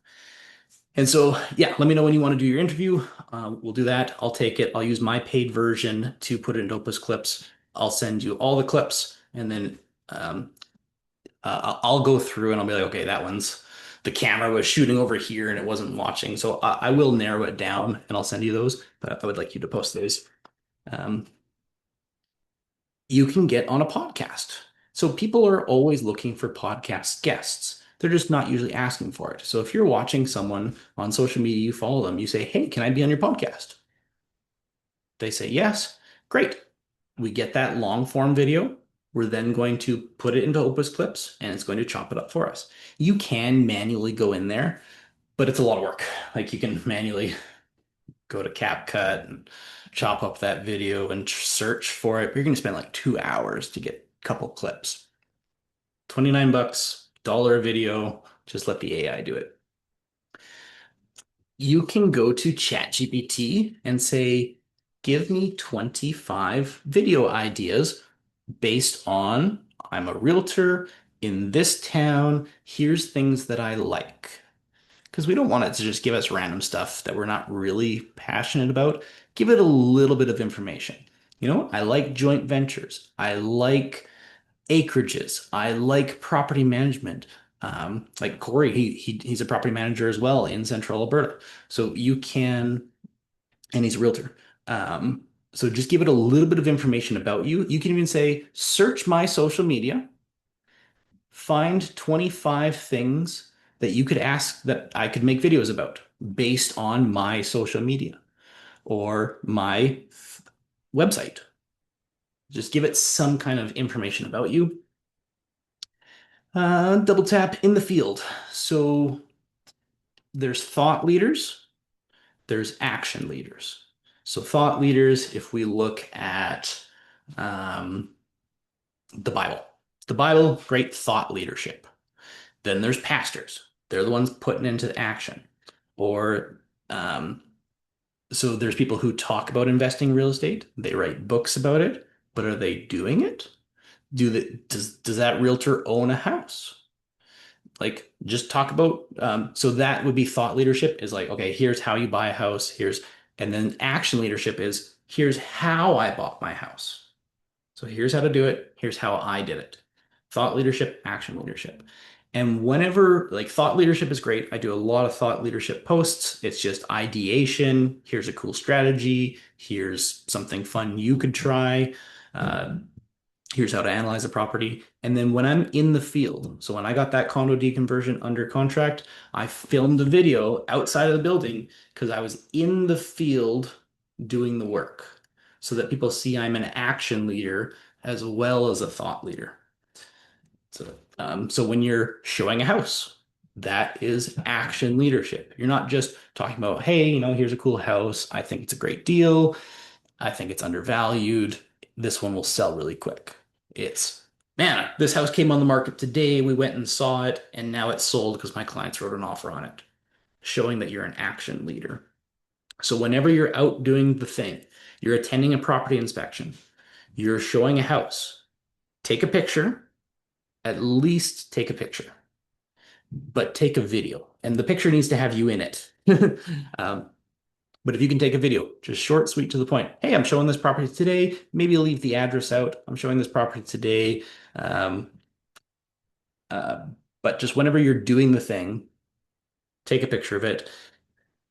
And so, yeah, let me know when you want to do your interview. We'll do that. I'll take it. I'll use my paid version to put it in Opus Clips. I'll send you all the clips, and then I'll go through and I'll be like, okay, that one's the camera was shooting over here and it wasn't watching. So I will narrow it down and I'll send you those. But I would like you to post those. Um, you can get on a podcast. So people are always looking for podcast guests. They're just not usually asking for it. So if you're watching someone on social media, you follow them, you say, hey, can I be on your podcast? They say yes. Great. We get that long form video. We're then going to put it into Opus Clips and it's going to chop it up for us. You can manually go in there, but it's a lot of work. Like you can manually go to CapCut and chop up that video and search for it. You're going to spend like 2 hours to get a couple clips. 29 bucks, dollar a video, just let the AI do it. You can go to ChatGPT and say, give me 25 video ideas based on I'm a realtor in this town. Here's things that I like. Because we don't want it to just give us random stuff that we're not really passionate about. Give it a little bit of information. I like joint ventures. I like acreages. I like property management. Like Corey, he's a property manager as well in Central Alberta. So you can, and he's a realtor. So just give it a little bit of information about you. You can even say, search my social media, find 25 things that you could ask that I could make videos about based on my social media or my website. Just give it some kind of information about you. Double tap in the field. So there's thought leaders, there's action leaders. So thought leaders, if we look at um, the Bible, great thought leadership. Then there's pastors. They're the ones putting into action. Or so there's people who talk about investing in real estate. They write books about it, but are they doing it? Does that realtor own a house? Like just talk about so that would be thought leadership is like, okay, here's how you buy a house, and then action leadership is here's how I bought my house. So here's how to do it, here's how I did it. Thought leadership, action leadership. And whenever like thought leadership is great, I do a lot of thought leadership posts. It's just ideation. Here's a cool strategy. Here's something fun you could try. Uh, Here's how to analyze a property. And then when I'm in the field, so when I got that condo deconversion under contract, I filmed a video outside of the building because I was in the field doing the work so that people see I'm an action leader as well as a thought leader. So when you're showing a house, that is action leadership. You're not just talking about, hey, here's a cool house. I think it's a great deal. I think it's undervalued. This one will sell really quick. It's, man, this house came on the market today. We went and saw it, and now it's sold because my clients wrote an offer on it, showing that you're an action leader. So whenever you're out doing the thing, you're attending a property inspection, you're showing a house, take a picture, at least take a picture, but take a video. And the picture needs to have you in it. um, But if you can take a video, just short, sweet, to the point. Hey, I'm showing this property today. Maybe leave the address out. I'm showing this property today. Um, uh, but just whenever you're doing the thing, take a picture of it.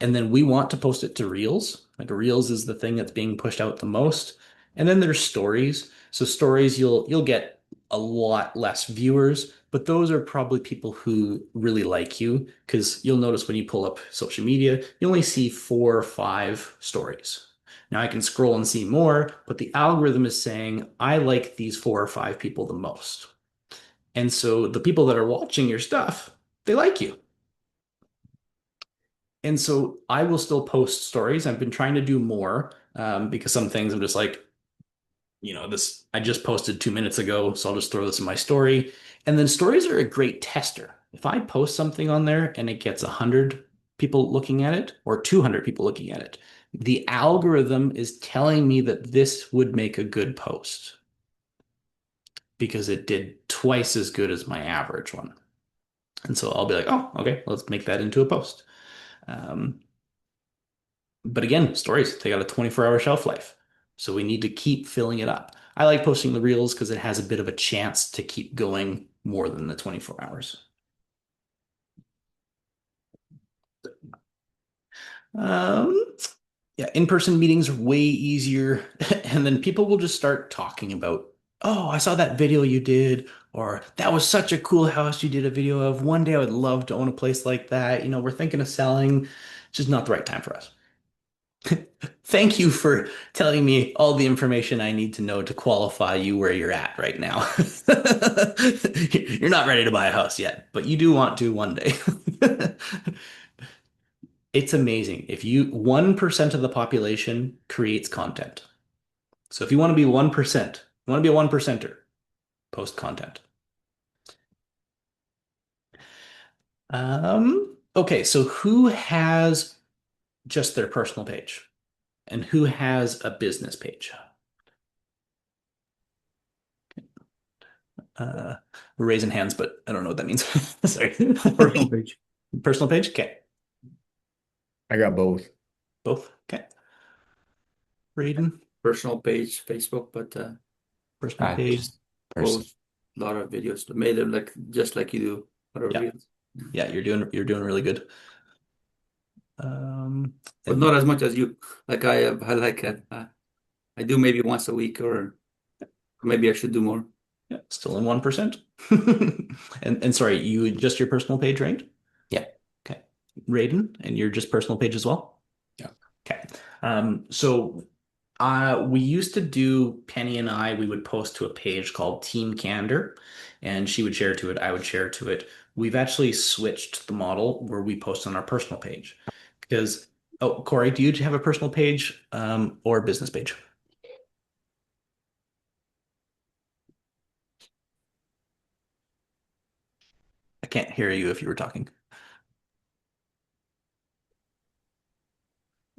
And then we want to post it to Reels. Like Reels is the thing that's being pushed out the most. And then there's stories. So stories, you'll get a lot less viewers, but those are probably people who really like you because you'll notice when you pull up social media, you only see 4 or 5 stories. Now I can scroll and see more, but the algorithm is saying I like these 4 or 5 people the most. And so the people that are watching your stuff, they like you. And so I will still post stories. I've been trying to do more because some things I'm just like, this I just posted 2 minutes ago, so I'll just throw this in my story. And then stories are a great tester. If I post something on there and it gets 100 people looking at it or 200 people looking at it, the algorithm is telling me that this would make a good post because it did twice as good as my average one. And so I'll be like, oh, okay, let's make that into a post. Um, but again, stories, they got a 24-hour shelf life. So we need to keep filling it up. I like posting the reels because it has a bit of a chance to keep going more than the 24 hours. Um, yeah, in-person meetings are way easier. And then people will just start talking about, oh, I saw that video you did, or that was such a cool house you did a video of. One day I would love to own a place like that. We're thinking of selling. It's just not the right time for us. Thank you for telling me all the information I need to know to qualify you where you're at right now. You're not ready to buy a house yet, but you do want to one day. It's amazing. If you 1% of the population creates content. So if you want to be 1%, you want to be a one percenter, post content. Okay, so who has just their personal page and who has a business page? Uh, we're raising hands, but I don't know what that means. Sorry. Personal page. Personal page? Okay. I got both. Both? Okay. Raiden, Personal page, Facebook, but personal page. Just person. post a lot of videos. Made them like just like you do. A lot of Yeah. reels. Yeah, you're doing really good. But not as much as you. Like I like it. I do maybe once a week, or maybe I should do more. yeah, still in 1%. And sorry, you just your personal page, right? Yeah. Okay. Raiden, and you're just personal page as well? Yeah. Okay. So we used to do, Penny and I, we would post to a page called Team Candor, and she would share to it, I would share to it. We've actually switched the model where we post on our personal page because, oh, Corey, do you have a personal page or a business page? I can't hear you if you were talking.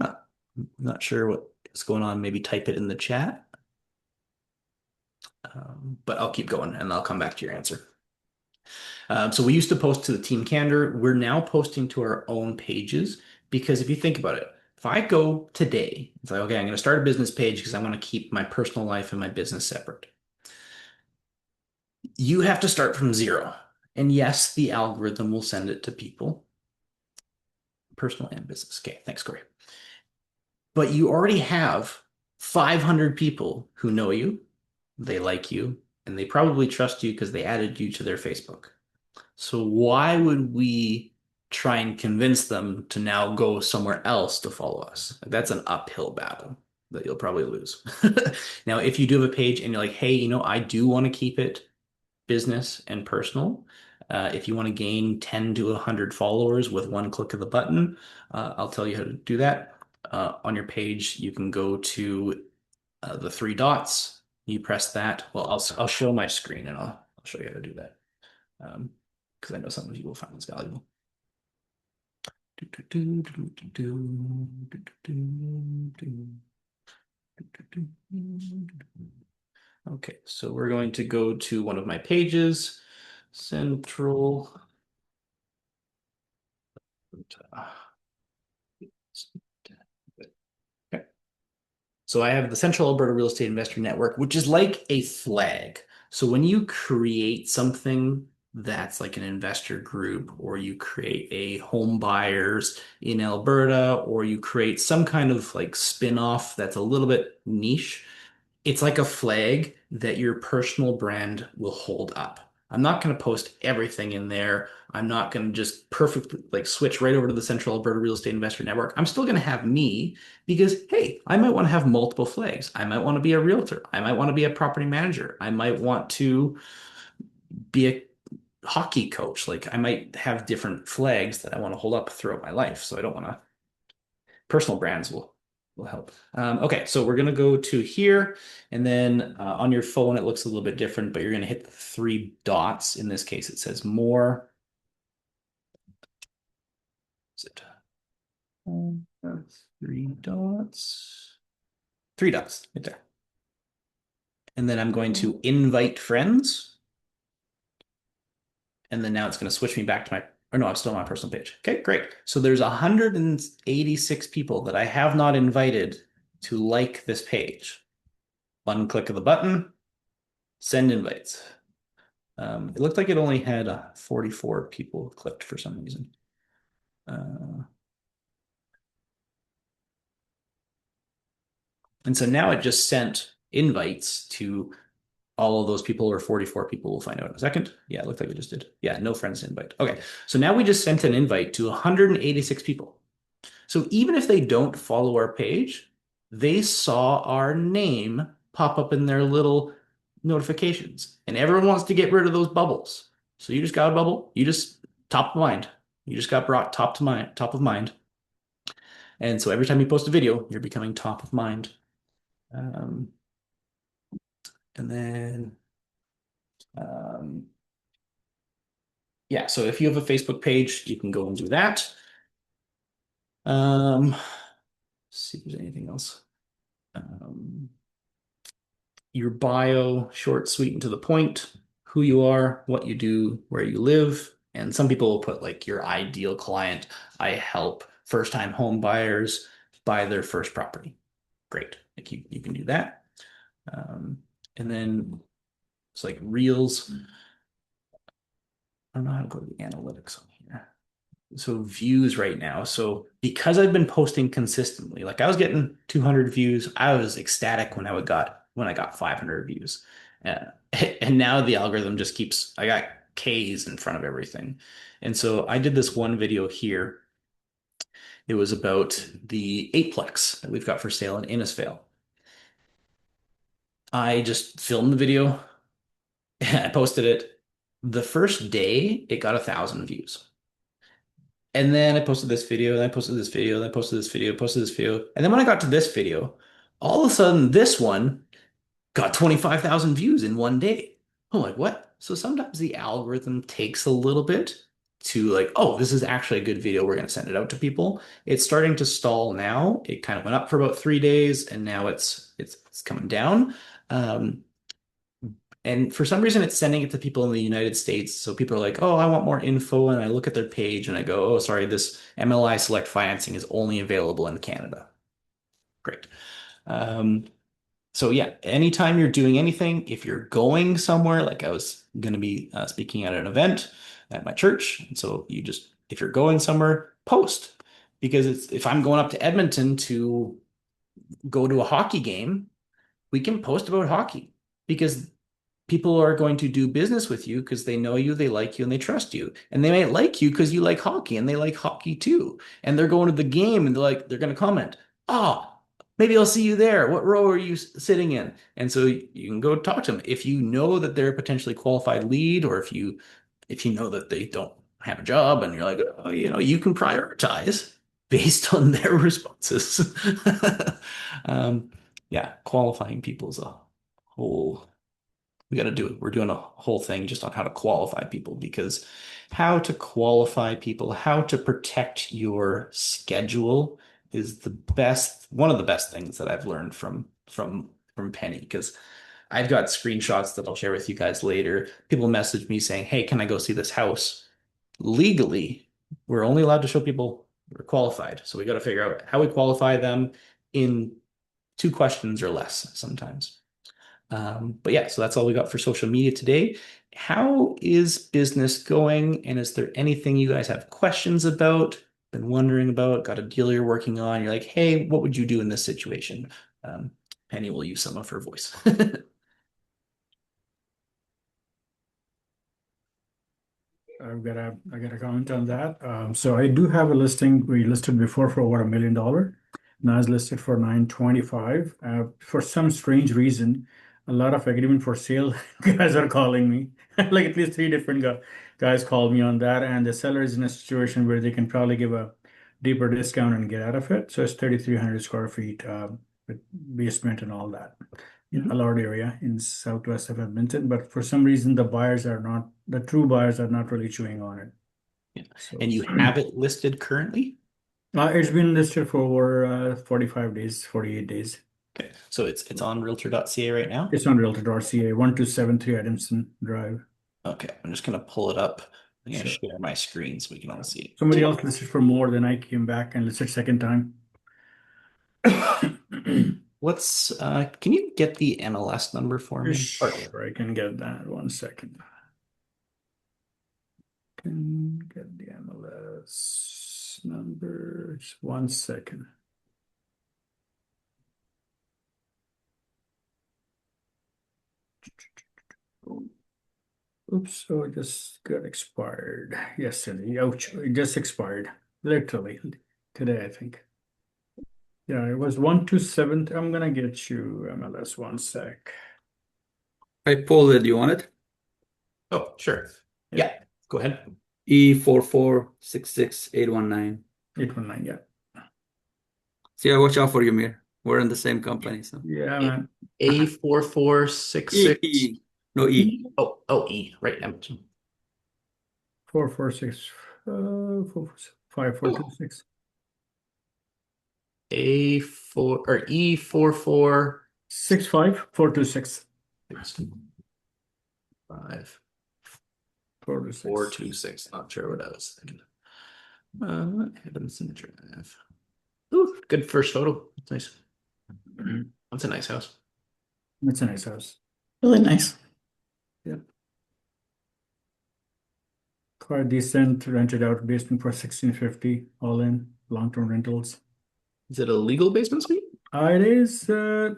Huh. I'm not sure what is going on. Maybe type it in the chat. But I'll keep going and I'll come back to your answer. So we used to post to the Team Candor. We're now posting to our own pages because if you think about it, if I go today, it's like, okay, I'm going to start a business page because I want to keep my personal life and my business separate. You have to start from zero. And yes, the algorithm will send it to people, personal and business. Okay, thanks, Corey. But you already have 500 people who know you, they like you, and they probably trust you because they added you to their Facebook. So why would we try and convince them to now go somewhere else to follow us? That's an uphill battle that you'll probably lose. Now, if you do have a page and you're like, hey, I do want to keep it business and personal. If you want to gain 10 to 100 followers with one click of the button, I'll tell you how to do that. On your page, you can go to the three dots. You press that. Well, I'll show my screen and I'll show you how to do that. Because I know some of you will find this valuable. Okay, so we're going to go to one of my pages, Central. Okay. So I have the Central Alberta Real Estate Investor Network, which is like a flag. So when you create something that's like an investor group, or you create a home buyers in Alberta, or you create some kind of like spin-off that's a little bit niche, it's like a flag that your personal brand will hold up. I'm not going to post everything in there. I'm not going to just perfectly like switch right over to the Central Alberta Real Estate Investor Network. I'm still going to have me because, hey, I might want to have multiple flags. I might want to be a realtor. I might want to be a property manager. I might want to be a hockey coach. Like I might have different flags that I want to hold up throughout my life. So I don't want to, personal brands will help. Okay, so we're going to go to here, and then on your phone, it looks a little bit different, but you're going to hit the three dots. In this case, it says more. Is it three dots? Three dots right there. And then I'm going to invite friends. And then now it's going to switch me back to my, or no, I'm still on my personal page. Okay, great. So there's 186 people that I have not invited to like this page. One click of the button, send invites. It looked like it only had 44 people clicked for some reason. And so now it just sent invites to all of those people, or 44 people. We'll find out in a second. Yeah, it looked like it just did. Yeah, no friends invite. Okay, so now we just sent an invite to 186 people. So even if they don't follow our page, they saw our name pop up in their little notifications. And everyone wants to get rid of those bubbles. So you just got a bubble, you just top of mind. You just got brought top of mind. And so every time you post a video, you're becoming top of mind. Um, and then um, yeah, so if you have a Facebook page, you can go and do that. Let's see if there's anything else. Um, your bio, short, sweet, and to the point, who you are, what you do, where you live. And some people will put like your ideal client. I help first-time home buyers buy their first property. Great. Like you can do that. Um, and then it's like reels. I don't know how to go to the analytics on here. So views right now. So because I've been posting consistently, like I was getting 200 views, I was ecstatic when I got 500 views. Uh, and now the algorithm just keeps I got K's in front of everything. And so I did this one video here. It was about the eightplex that we've got for sale in Innisfail. I just filmed the video, I posted it. The first day, it got 1,000 views. And then I posted this video, and I posted this video, and I posted this video, posted this video. And then when I got to this video, all of a sudden this one got 25,000 views in one day. I'm like, what? So sometimes the algorithm takes a little bit to like, oh, this is actually a good video. We're going to send it out to people. It's starting to stall now. It kind of went up for about 3 days, and now it's coming down. Um, and for some reason, it's sending it to people in the United States. So people are like, oh, I want more info. And I look at their page and I go, oh, sorry, this MLI Select Financing is only available in Canada. Great. Um, so yeah, anytime you're doing anything, if you're going somewhere, like I was going to be speaking at an event at my church. And so if you're going somewhere, post. Because if I'm going up to Edmonton to go to a hockey game, we can post about hockey because people are going to do business with you because they know you, they like you, and they trust you. And they might like you because you like hockey and they like hockey too. And they're going to the game and they're going to comment, oh, maybe I'll see you there. What row are you sitting in? And so you can go talk to them. If you know that they're a potentially qualified lead, or if you know that they don't have a job and you're like, oh, you can prioritize based on their responses. um, yeah, qualifying people is a whole we got to do it. We're doing a whole thing just on how to qualify people because how to qualify people, how to protect your schedule is one of the best things that I've learned from Penny because I've got screenshots that I'll share with you guys later. People message me saying, "Hey, can I go see this house?" Legally, we're only allowed to show people who are qualified. So we got to figure out how we qualify them in 2 questions or less sometimes. But yeah, so that's all we got for social media today. How is business going? And is there anything you guys have questions about, been wondering about, got a deal you're working on? You're like, hey, what would you do in this situation? Penny will use some of her voice. I got a comment on that. So I do have a listing we listed before for over $1 million. Now it's listed for 925. For some strange reason, a lot of agreement for sale guys are calling me. Like at least three different guys called me on that, and the seller is in a situation where they can probably give a deeper discount and get out of it. So it's 3,300 square feet with basement and all that in a large area in southwest of Edmonton, but for some reason the true buyers are not really chewing on it. Yeah. So And you have it listed currently? it's been listed for over 45 days, 48 days. Okay. So it's on realtor.ca right now? It's on Realtor.ca, 1273 Adamson Drive. Okay, I'm just gonna pull it up. I'm gonna Sure. share my screen so we can all see it. Somebody else listed for more, than I came back and listed second time. Can you get the MLS number for me? Sure, I can get that. 1 second. Can get the MLS numbers. 1 second. Oops, so it just got expired yesterday. Ouch, it just expired. Literally today, I think. Yeah, it was 127. I'm gonna get you MLS 1 sec. I pulled it. You want it? Oh, sure. Yeah. Yeah, go ahead. E4466819. 819, yeah. See, I watch out for you, Mir. We're in the same company, so Yeah, man. A4466. No E. Oh, E, right. Edmonton. 446 5426. A4 or E44. 65426. 5 426. 426. Not sure what I was thinking. Edmonton Drive. Ooh, good first photo. That's nice. That's a nice house. It's a nice house. Really nice. Yeah. Quite decent, rented out basement for 1650 all in, long-term rentals. Is it a legal basement suite? It is, I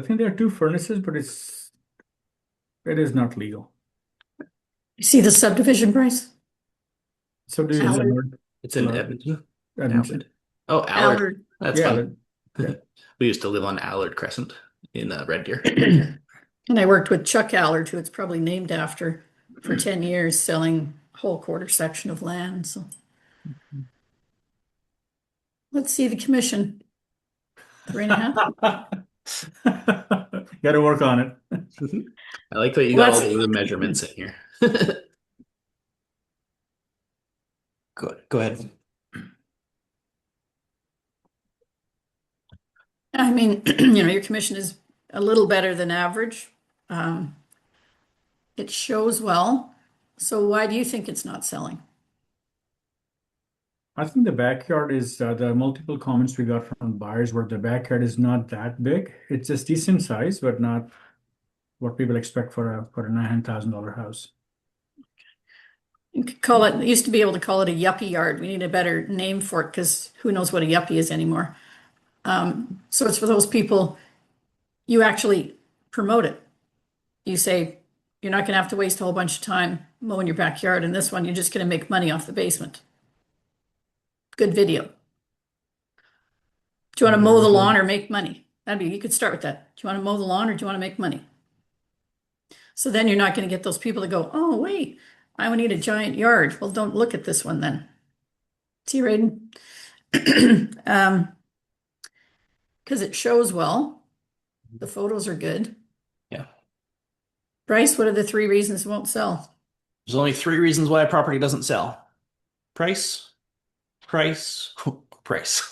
think there are two furnaces, but it is not legal. You see the subdivision price? Subdivision Allard. Allard, It's in Allard, Edmonton. Edmonton. Allard. Oh, Allard. Allard. That's Yeah, fun. yeah. We used to live on Allard Crescent in Red Deer. And I worked with Chuck Allard, who it's probably named after, for 10 years, selling a whole quarter section of land. So let's see the commission. 3.5. Got to work on it. I like that you Well, got all that's- the measurements in here. Go ahead. I mean, your commission is a little better than average. It shows well. So why do you think it's not selling? I think the backyard is the multiple comments we got from buyers where the backyard is not that big. It's just decent size, but not what people expect for a $900,000 house. You could call it, they used to be able to call it a yuppie yard. We need a better name for it because who knows what a yuppie is anymore. So it's for those people, you actually promote it. You say, you're not going to have to waste a whole bunch of time mowing your backyard. And this one, you're just going to make money off the basement. Good video. Do you want to mow the lawn or make money? You could start with that. Do you want to mow the lawn or do you want to make money? So then you're not going to get those people to go, oh, wait, I would need a giant yard. Well, don't look at this one then. See, Raiden? Because it shows well. The photos are good. Yeah. Bryce, what are the 3 reasons it won't sell? There's only 3 reasons why a property doesn't sell. Price, price, price.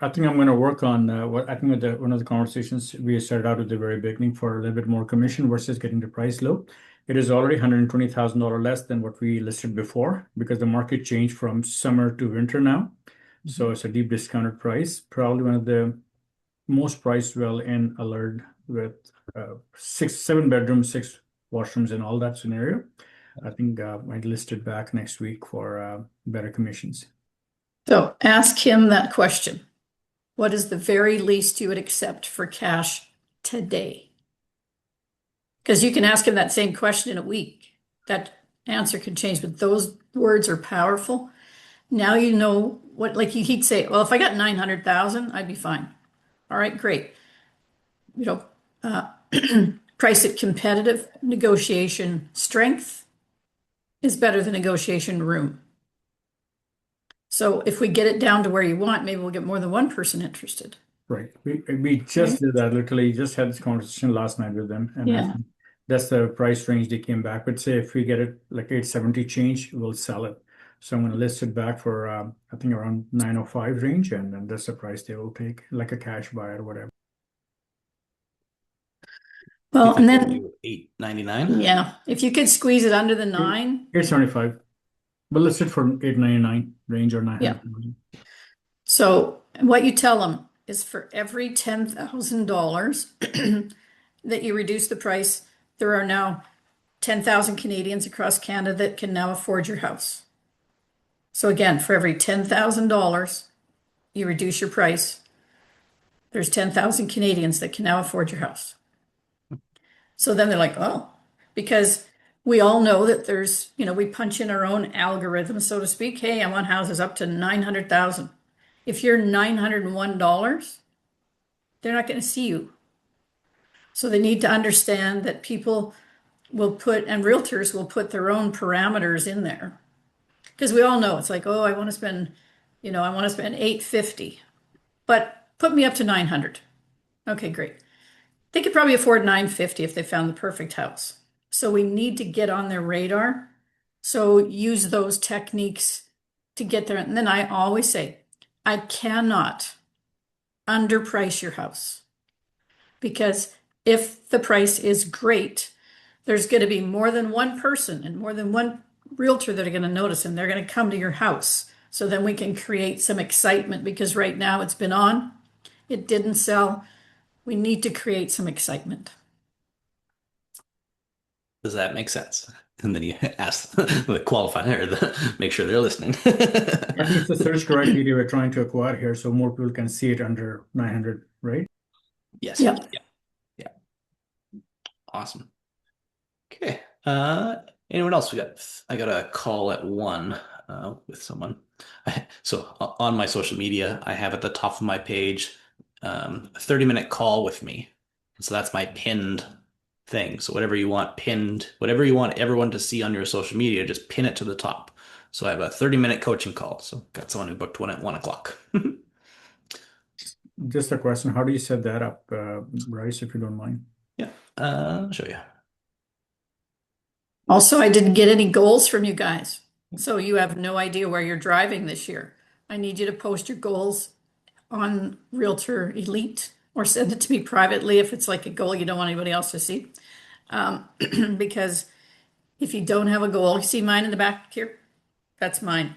I think I'm going to work on what I think one of the conversations we started out at the very beginning for a little bit more commission versus getting the price low. It is already $120,000 less than what we listed before because the market changed from summer to winter now. So it's a deep discounted price, probably one of the most priced well in Allard with 7 bedrooms, 6 washrooms, and all that scenario. I think I'd list it back next week for better commissions. So ask him that question. What is the very least you would accept for cash today? Because you can ask him that same question in a week. That answer can change, but those words are powerful. Now you know what, like he'd say, well, if I got 900,000, I'd be fine. All right, great. Price it competitive. Negotiation strength is better than negotiation room. So if we get it down to where you want, maybe we'll get more than one person interested. Right. We just did that, literally just had this conversation last night with them. And I Yeah. think that's the price range they came back with. Say if we get it like 870 change, we'll sell it. So I'm going to list it back for I think around 905 range, and then that's the price they will take, like a cash buy or whatever. Well, and then, $899. yeah, if you could squeeze it under the 9, 875. But let's sit for 899 range or 900. so what you tell them is for every $10,000 that you reduce the price, there are now 10,000 Canadians across Canada that can now afford your house. So again, for every $10,000 you reduce your price, there's 10,000 Canadians that can now afford your house. So then they're like, oh, because we all know that there's, we punch in our own algorithm, so to speak. Hey, I want houses up to 900,000. If you're $901, they're not going to see you. So they need to understand that people will put, and realtors will put their own parameters in there. Because we all know it's like, oh, I want to spend, I want to spend 850, but put me up to 900. Okay, great. They could probably afford 950 if they found the perfect house. So we need to get on their radar. So use those techniques to get there. And then I always say, I cannot underprice your house because if the price is great, there's going to be more than one person and more than one realtor that are going to notice and they're going to come to your house. So then we can create some excitement because right now it's been on, it didn't sell. We need to create some excitement. Does that make sense? And then you ask the qualifier, make sure they're listening. That means the search criteria we're trying to acquire here, so more people can see it under 900, right? Yes. Yeah. Yeah. Awesome. Okay. Anyone else? I got a call at 1 with someone. So on my social media, I have at the top of my page a 30-minute call with me. So that's my pinned thing. So whatever you want pinned, whatever you want everyone to see on your social media, just pin it to the top. So I have a 30-minute coaching call. So got someone who booked one at 1 o'clock. Just a question, how do you set that up, Bryce, if you don't mind? Yeah, I'll show you. Also, I didn't get any goals from you guys. So you have no idea where you're driving this year. I need you to post your goals on Realtor Elite or send it to me privately if it's like a goal you don't want anybody else to see. Because if you don't have a goal, you see mine in the back here? That's mine.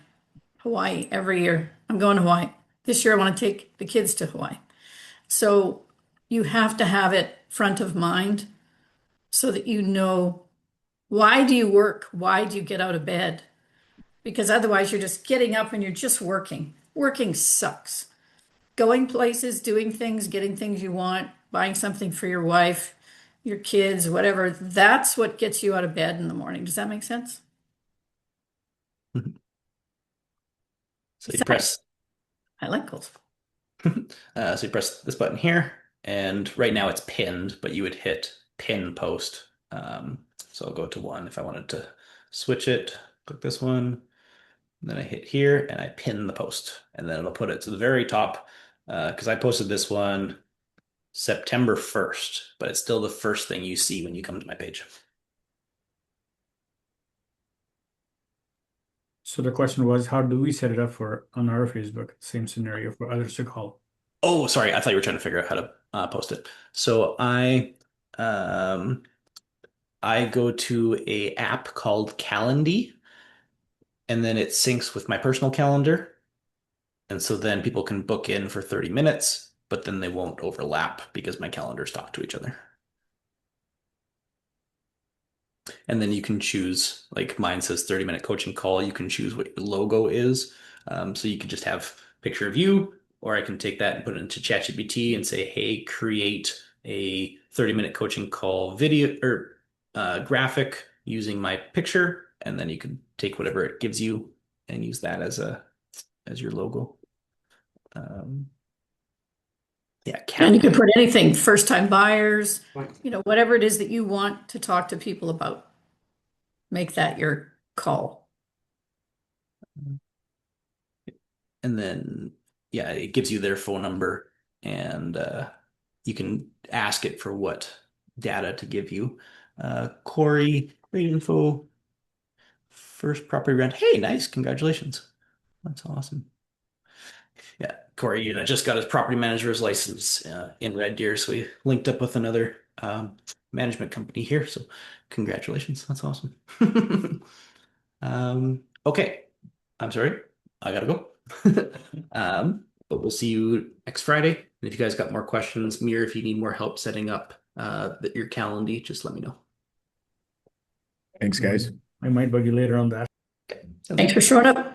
Hawaii every year. I'm going to Hawaii. This year I want to take the kids to Hawaii. So you have to have it front of mind so that you know why do you work? Why do you get out of bed? Because otherwise you're just getting up and you're just working. Working sucks. Going places, doing things, getting things you want, buying something for your wife, your kids, whatever, that's what gets you out of bed in the morning. Does that make sense? So you press I like goals. so you press this button here, and right now it's pinned, but you would hit pin post. So I'll go to 1 if I wanted to switch it. Click this one, and then I hit here and I pin the post, and then it'll put it to the very top because I posted this one September 1st, but it's still the first thing you see when you come to my page. So the question was, how do we set it up for on our Facebook? Same scenario for others to call. Oh, sorry. I thought you were trying to figure out how to post it. So um, I go to a app called Calendly, and then it syncs with my personal calendar. And so then people can book in for 30 minutes, but then they won't overlap because my calendars talk to each other. And then you can choose, like mine says 30-minute coaching call. You can choose what your logo is. So you could just have picture of you, or I can take that and put it into ChatGPT and say, hey, create a 30-minute coaching call video or graphic using my picture. And then you can take whatever it gives you and use that as your logo. Yeah, And you can put anything, first time buyers, whatever it is that you want to talk to people about. Make that your call. And then, yeah, it gives you their phone number and you can ask it for what data to give you. Corey, great info. First property rent. Hey, nice. Congratulations. That's awesome. Yeah, Corey, just got his property manager's license in Red Deer, so we linked up with another management company here. So, congratulations, that's awesome. Okay, I'm sorry, I gotta go. But we'll see you next Friday. And if you guys got more questions, Mir, if you need more help setting up your calendar, just let me know. Thanks, guys. I might bug you later on that. Okay, Thanks for showing up.